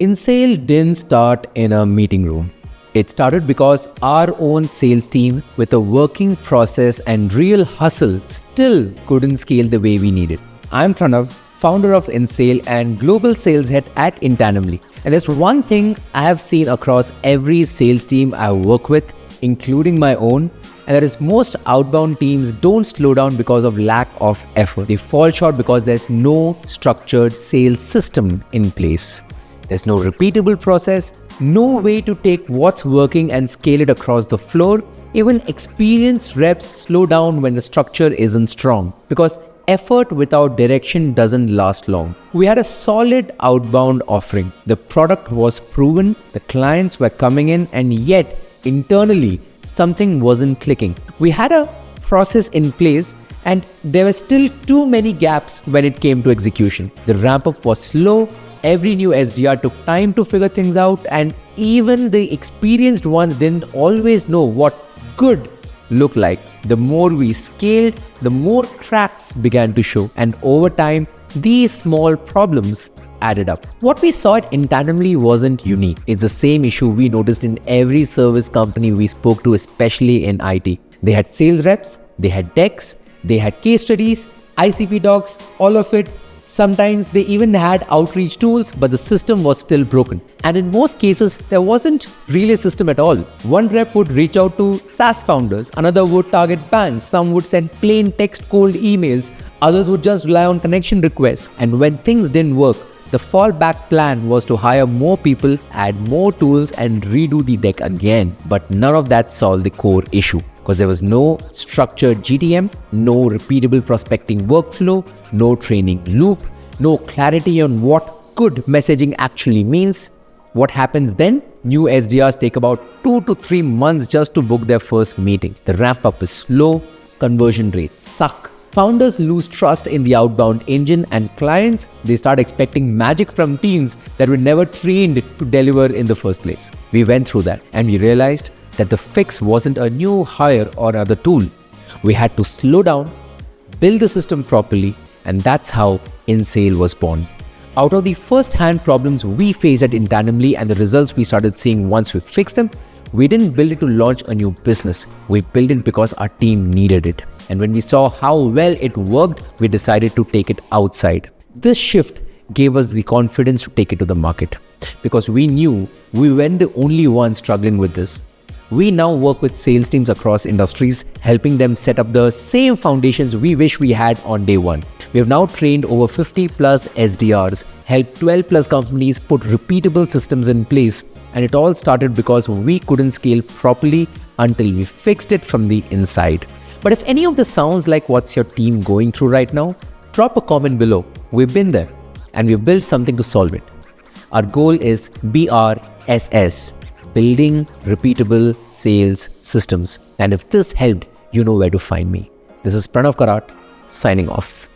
InSale didn't start in a meeting room. It started because our own sales team, with a working process and real hustle, still couldn't scale the way we needed. I'm Pranav, founder of InSale and global sales head at Intandemly. And there's one thing I have seen across every sales team I work with, including my own, and that is most outbound teams don't slow down because of lack of effort. They fall short because there's no structured sales system in place. There's no repeatable process, no way to take what's working and scale it across the floor. Even experienced reps slow down when the structure isn't strong because effort without direction doesn't last long. We had a solid outbound offering. The product was proven, the clients were coming in, and yet internally something wasn't clicking. We had a process in place and there were still too many gaps when it came to execution. The ramp up was slow. Every new SDR took time to figure things out, and even the experienced ones didn't always know what good looked like. The more we scaled, the more cracks began to show, and over time, these small problems added up. What we saw at Intandemly wasn't unique. It's the same issue we noticed in every service company we spoke to, especially in IT. They had sales reps, they had decks, they had case studies, ICP docs, all of it. Sometimes they even had outreach tools, but the system was still broken. And in most cases, there wasn't really a system at all. One rep would reach out to SaaS founders, another would target banks, some would send plain text cold emails, others would just rely on connection requests. And when things didn't work, the fallback plan was to hire more people, add more tools, and redo the deck again. But none of that solved the core issue, because there was no structured GTM, no repeatable prospecting workflow, no training loop, no clarity on what good messaging actually means. What happens then? New SDRs take about 2 to 3 months just to book their first meeting. The ramp up is slow, conversion rates suck. Founders lose trust in the outbound engine, and clients, they start expecting magic from teams that were never trained to deliver in the first place. We went through that and we realized that the fix wasn't a new hire or another tool. We had to slow down, build the system properly, and that's how InSale was born. Out of the first-hand problems we faced at Intandemly and the results we started seeing once we fixed them, we didn't build it to launch a new business. We built it because our team needed it. And when we saw how well it worked, we decided to take it outside. This shift gave us the confidence to take it to the market because we knew we weren't the only ones struggling with this. We now work with sales teams across industries, helping them set up the same foundations we wish we had on day one. We have now trained over 50 plus SDRs, helped 12 plus companies put repeatable systems in place, and it all started because we couldn't scale properly until we fixed it from the inside. But if any of this sounds like what's your team going through right now, drop a comment below. We've been there and we've built something to solve it. Our goal is BRSS, building repeatable sales systems. And if this helped, you know where to find me. This is Pranav Karat, signing off.